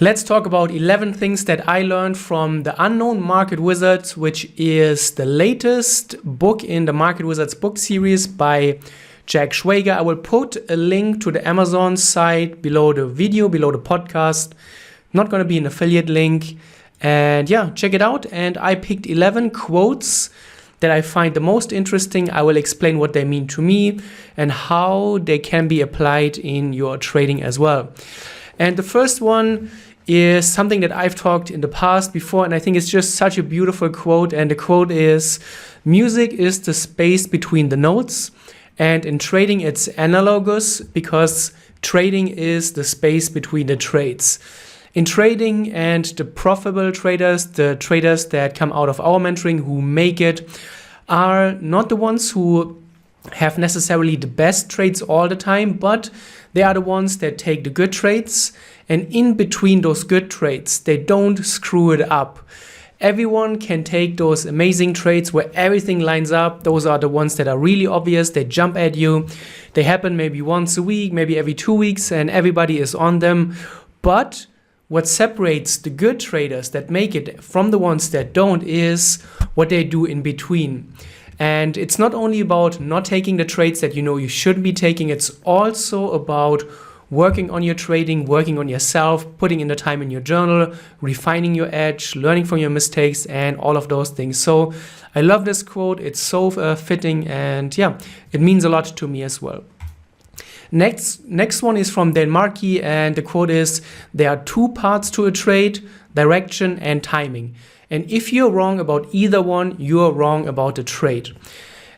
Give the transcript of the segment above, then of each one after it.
Let's talk about 11 things that I learned from The Unknown Market Wizards, which is the latest book in the Market Wizards book series by Jack Schwager. I will put a link to the Amazon site below the video, below the podcast. Not going to be an affiliate link. And yeah, check it out. And I picked 11 quotes that I find the most interesting. I will explain what they mean to me and how they can be applied in your trading as well. And the first one is something that I've talked in the past before, and I think it's just such a beautiful quote. And the quote is, "Music is the space between the notes, and in trading it's analogous because trading is the space between the trades." In trading, and the profitable traders, the traders that come out of our mentoring who make it, are not the ones who have necessarily the best trades all the time, but they are the ones that take the good trades, and in between those good trades, they don't screw it up. Everyone can take those amazing trades where everything lines up. Those are the ones that are really obvious. They jump at you. They happen maybe once a week, maybe every 2 weeks, and everybody is on them. But what separates the good traders that make it from the ones that don't is what they do in between. And it's not only about not taking the trades that you know you shouldn't be taking, it's also about working on your trading, working on yourself, putting in the time in your journal, refining your edge, learning from your mistakes, and all of those things. So I love this quote. It's so fitting, and yeah, it means a lot to me as well. Next one is from Dan Markey, and the quote is, "There are two parts to a trade, direction and timing. And if you're wrong about either one, you're wrong about the trade."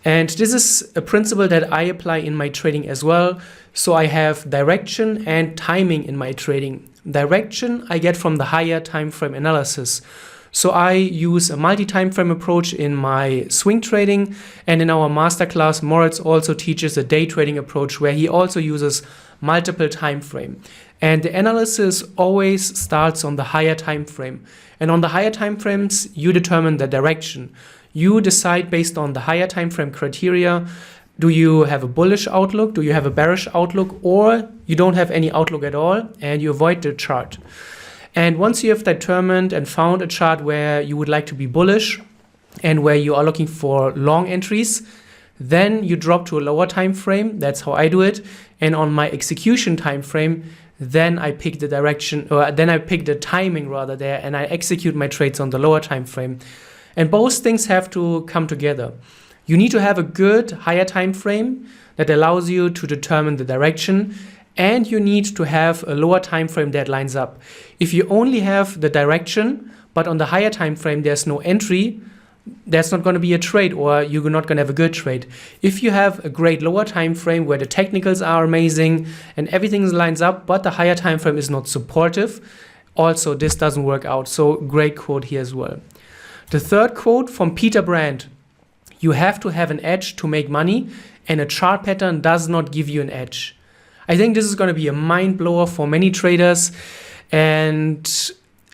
And this is a principle that I apply in my trading as well. So I have direction and timing in my trading. Direction I get from the higher time frame analysis. So I use a multi-time frame approach in my swing trading, and in our masterclass, Moritz also teaches a day trading approach where he also uses multiple time frame. And the analysis always starts on the higher time frame. And on the higher time frames, you determine the direction. You decide based on the higher time frame criteria, do you have a bullish outlook, do you have a bearish outlook, or you don't have any outlook at all and you avoid the chart. And once you have determined and found a chart where you would like to be bullish and where you are looking for long entries, then you drop to a lower time frame. That's how I do it. And on my execution time frame, then I pick the direction, or then I pick the timing rather there, and I execute my trades on the lower time frame. And both things have to come together. You need to have a good higher time frame that allows you to determine the direction, and you need to have a lower time frame that lines up. If you only have the direction, but on the higher time frame there's no entry, that's not going to be a trade, or you're not going to have a good trade. If you have a great lower time frame where the technicals are amazing and everything lines up, but the higher time frame is not supportive, also this doesn't work out. So great quote here as well. The third quote from Peter Brandt: "You have to have an edge to make money, and a chart pattern does not give you an edge." I think this is going to be a mind blower for many traders, and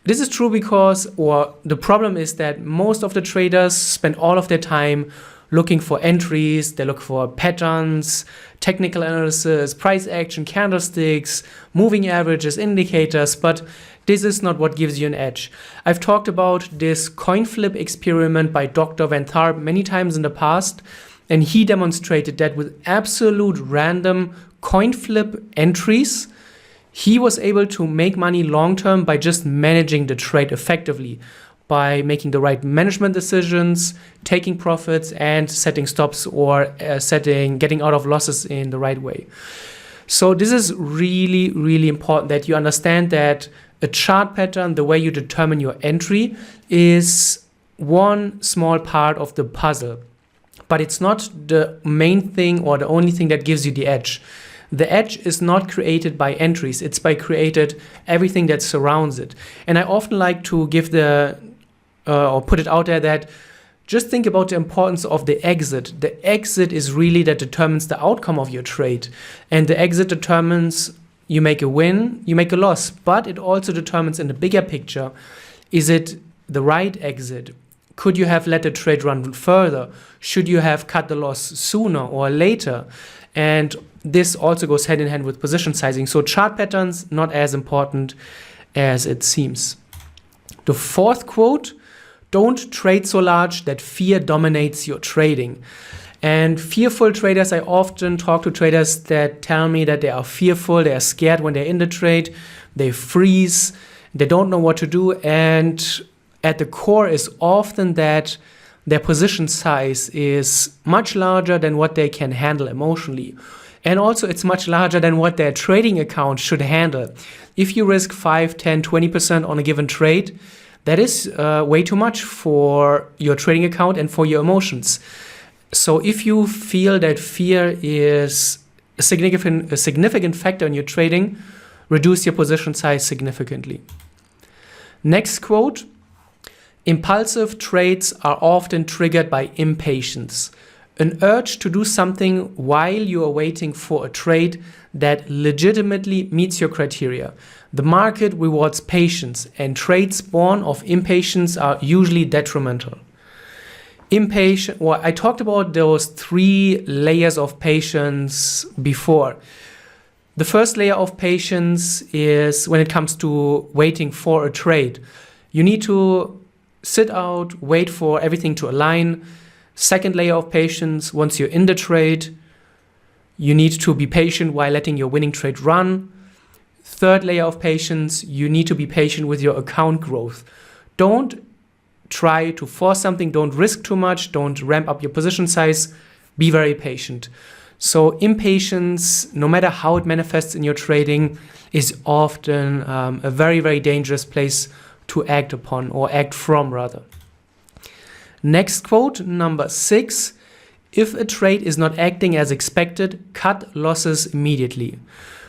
this is true because, or the problem is that most of the traders spend all of their time looking for entries. They look for patterns, technical analysis, price action, candlesticks, moving averages, indicators, but this is not what gives you an edge. I've talked about this coin flip experiment by Dr. Van Tharp many times in the past, and he demonstrated that with absolute random coin flip entries, he was able to make money long-term by just managing the trade effectively, by making the right management decisions, taking profits, and setting stops, or getting out of losses in the right way. So this is really, really important that you understand that a chart pattern, the way you determine your entry, is one small part of the puzzle. But it's not the main thing or the only thing that gives you the edge. The edge is not created by entries. It's by created everything that surrounds it. And I often like to give or put it out there that just think about the importance of the exit. The exit is really that determines the outcome of your trade. And the exit determines you make a win, you make a loss. But it also determines in the bigger picture, is it the right exit? Could you have let the trade run further? Should you have cut the loss sooner or later? And this also goes hand in hand with position sizing. So chart patterns, not as important. as it seems. The fourth quote, don't trade so large that fear dominates your trading. And fearful traders, I often talk to traders that tell me that they are fearful, they are scared when they're in the trade, they freeze, they don't know what to do, and at the core is often that their position size is much larger than what they can handle emotionally. And also it's much larger than what their trading account should handle. If you risk 5, 10, 20% on a given trade, that is way too much for your trading account and for your emotions. So if you feel that fear is a significant factor in your trading, reduce your position size significantly. Next quote, impulsive trades are often triggered by impatience, an urge to do something while you are waiting for a trade that legitimately meets your criteria. The market rewards patience, and trades born of impatience are usually detrimental. I talked about those 3 layers of patience before. The first layer of patience is when it comes to waiting for a trade. You need to sit out, wait for everything to align. Second layer of patience, once you're in the trade, you need to be patient while letting your winning trade run. Third layer of patience, you need to be patient with your account growth. Don't try to force something, don't risk too much, don't ramp up your position size, be very patient. So impatience, no matter how it manifests in your trading, is often a very, very dangerous place to act upon, or act from rather. Next quote, number 6, if a trade is not acting as expected, cut losses immediately.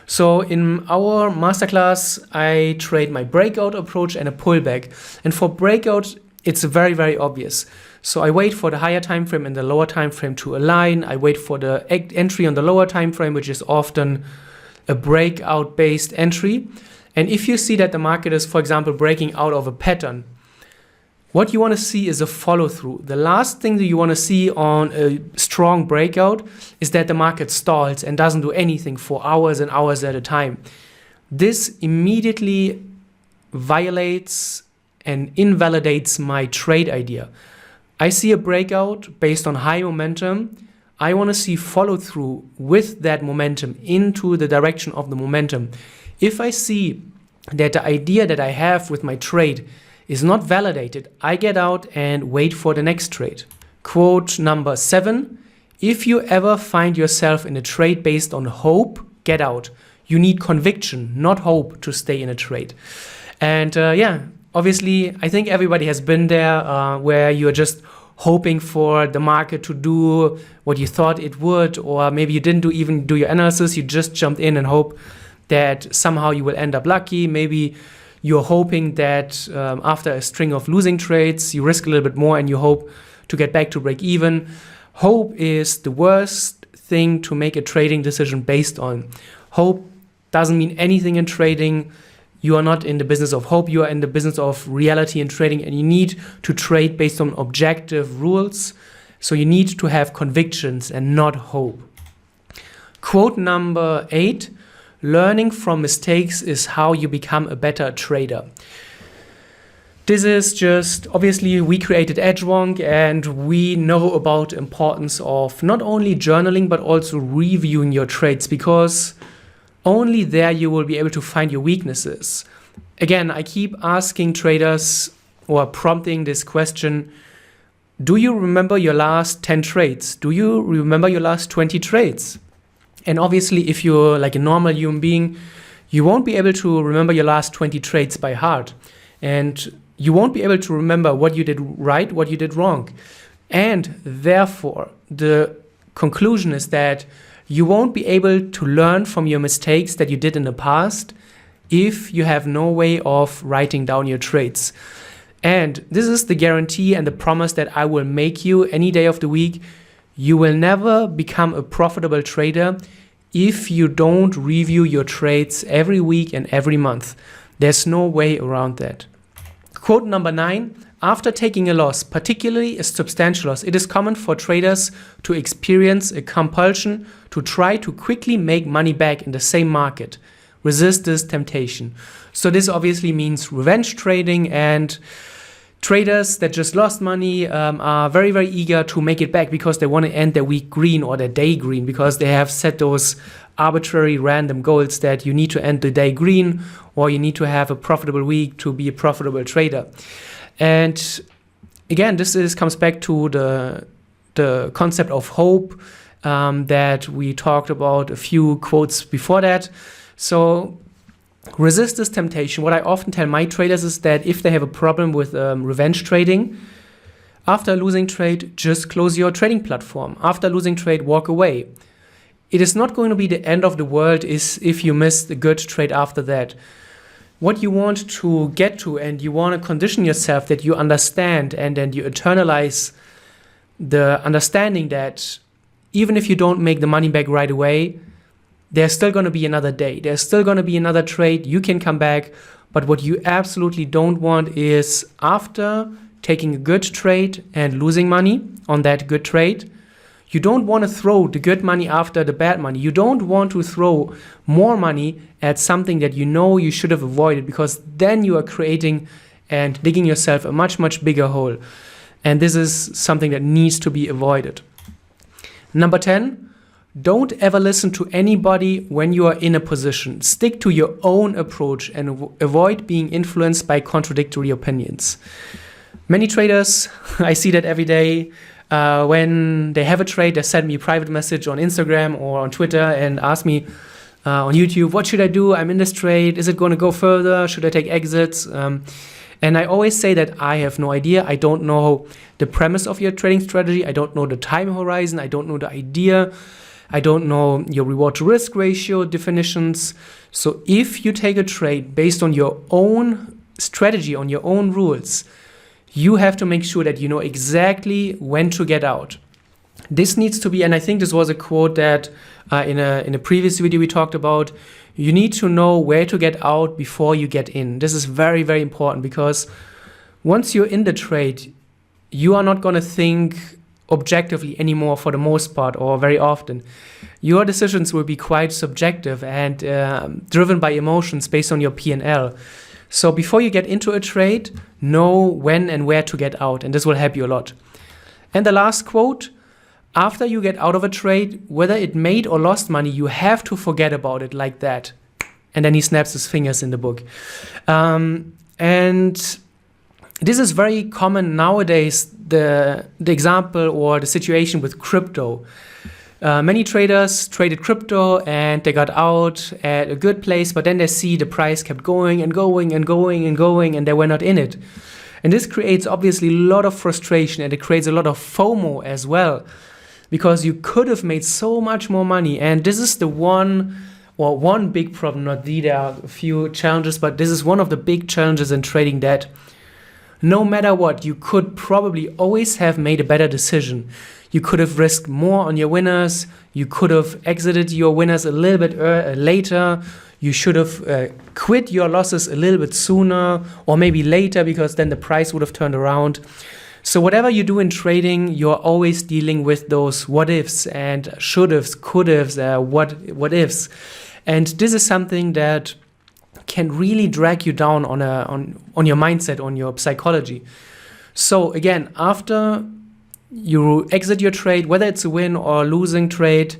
So in our masterclass, I trade my breakout approach and a pullback. And for breakout, it's very, very obvious. So I wait for the higher time frame and the lower time frame to align. I wait for the entry on the lower time frame, which is often a breakout based entry. And if you see that the market is, for example, breaking out of a pattern, what you want to see is a follow through. The last thing that you want to see on a strong breakout is that the market stalls and doesn't do anything for hours and hours at a time. This immediately violates and invalidates my trade idea. I see a breakout based on high momentum. I want to see follow through with that momentum into the direction of the momentum. If I see that the idea that I have with my trade is not validated, I get out and wait for the next trade. Quote number 7, if you ever find yourself in a trade based on hope, get out. You need conviction, not hope, to stay in a trade. And obviously, I think everybody has been there where you're just hoping for the market to do what you thought it would, or maybe you didn't even do your analysis, you just jumped in and hope that somehow you will end up lucky. Maybe you're hoping that after a string of losing trades, you risk a little bit more and you hope to get back to break even. Hope is the worst thing to make a trading decision based on. Hope doesn't mean anything in trading. You are not in the business of hope, you are in the business of reality in trading, and you need to trade based on objective rules. So you need to have convictions and not hope. Quote number 8, learning from mistakes is how you become a better trader. This is just, obviously we created Edgewonk and we know about the importance of not only journaling but also reviewing your trades, because only there you will be able to find your weaknesses. Again, I keep asking traders or prompting this question, do you remember your last 10 trades? Do you remember your last 20 trades? And obviously, if you're like a normal human being, you won't be able to remember your last 20 trades by heart. And you won't be able to remember what you did right, what you did wrong. And therefore, the conclusion is that you won't be able to learn from your mistakes that you did in the past if you have no way of writing down your trades. And this is the guarantee and the promise that I will make you any day of the week. You will never become a profitable trader if you don't review your trades every week and every month. There's no way around that. Quote number 9, after taking a loss, particularly a substantial loss, it is common for traders to experience a compulsion to try to quickly make money back in the same market. resist this temptation. So this obviously means revenge trading, and traders that just lost money are very, very eager to make it back because they want to end their week green or their day green, because they have set those arbitrary random goals that you need to end the day green or you need to have a profitable week to be a profitable trader. And again, comes back to the concept of hope that we talked about a few quotes before that. So resist this temptation. What I often tell my traders is that if they have a problem with revenge trading, after a losing trade, just close your trading platform. After a losing trade, walk away. It is not going to be the end of the world if you miss a good trade after that. What you want to get to, and you want to condition yourself that you understand, and then you internalize the understanding that even if you don't make the money back right away, there's still going to be another day. There's still going to be another trade. You can come back. But what you absolutely don't want is, after taking a good trade and losing money on that good trade, you don't want to throw the good money after the bad money. You don't want to throw more money at something that you know you should have avoided, because then you are creating and digging yourself a much, much bigger hole. And this is something that needs to be avoided. Number 10, don't ever listen to anybody when you are in a position. Stick to your own approach and avoid being influenced by contradictory opinions. Many traders, I see that every day, when they have a trade, they send me a private message on Instagram or on Twitter and ask me on YouTube, what should I do? I'm in this trade. Is it going to go further? Should I take exits? And I always say that I have no idea. I don't know the premise of your trading strategy. I don't know the time horizon. I don't know the idea. I don't know your reward to risk ratio definitions. So if you take a trade based on your own strategy, on your own rules, you have to make sure that you know exactly when to get out. This needs to be, and I think this was a quote that in a previous video we talked about, you need to know where to get out before you get in. This is very, very important, because once you're in the trade, you are not going to think objectively anymore for the most part, or very often. Your decisions will be quite subjective and driven by emotions based on your P&L. So before you get into a trade, know when and where to get out, and this will help you a lot. And the last quote, after you get out of a trade, whether it made or lost money, you have to forget about it like that. And then he snaps his fingers in the book. And this is very common nowadays, the example or the situation with crypto. Many traders traded crypto and they got out at a good place, but then they see the price kept going and going and going and going, and they were not in it. And this creates obviously a lot of frustration, and it creates a lot of FOMO as well, because you could have made so much more money. And this is the one big problem, there are a few challenges, but this is one of the big challenges in trading, that no matter what, you could probably always have made a better decision. You could have risked more on your winners. You could have exited your winners a little bit later. You should have quit your losses a little bit sooner, or maybe later, because then the price would have turned around. So whatever you do in trading, you're always dealing with those what ifs and should ifs, could ifs, what ifs. And this is something that can really drag you down on your mindset, on your psychology. So again, after you exit your trade, whether it's a win or a losing trade,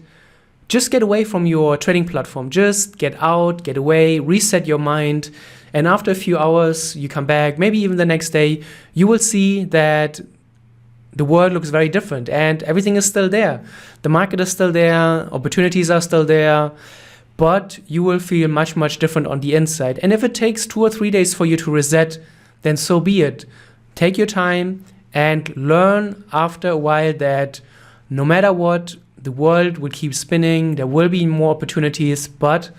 just get away from your trading platform. Just get out, get away, reset your mind. And after a few hours, you come back, maybe even the next day, you will see that the world looks very different and everything is still there. The market is still there, opportunities are still there, but you will feel much, much different on the inside. And if it takes 2 or 3 days for you to reset, then so be it. Take your time and learn after a while that no matter what, the world will keep spinning, there will be more opportunities, but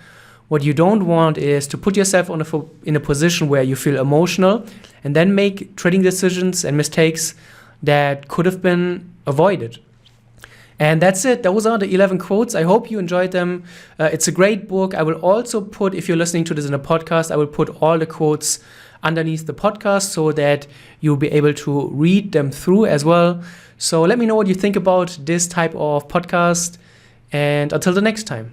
what you don't want is to put yourself in a position where you feel emotional and then make trading decisions and mistakes that could have been avoided. And that's it. Those are the 11 quotes. I hope you enjoyed them. It's a great book. I will also put, if you're listening to this in a podcast, I will put all the quotes underneath the podcast so that you'll be able to read them through as well. So let me know what you think about this type of podcast, and until the next time.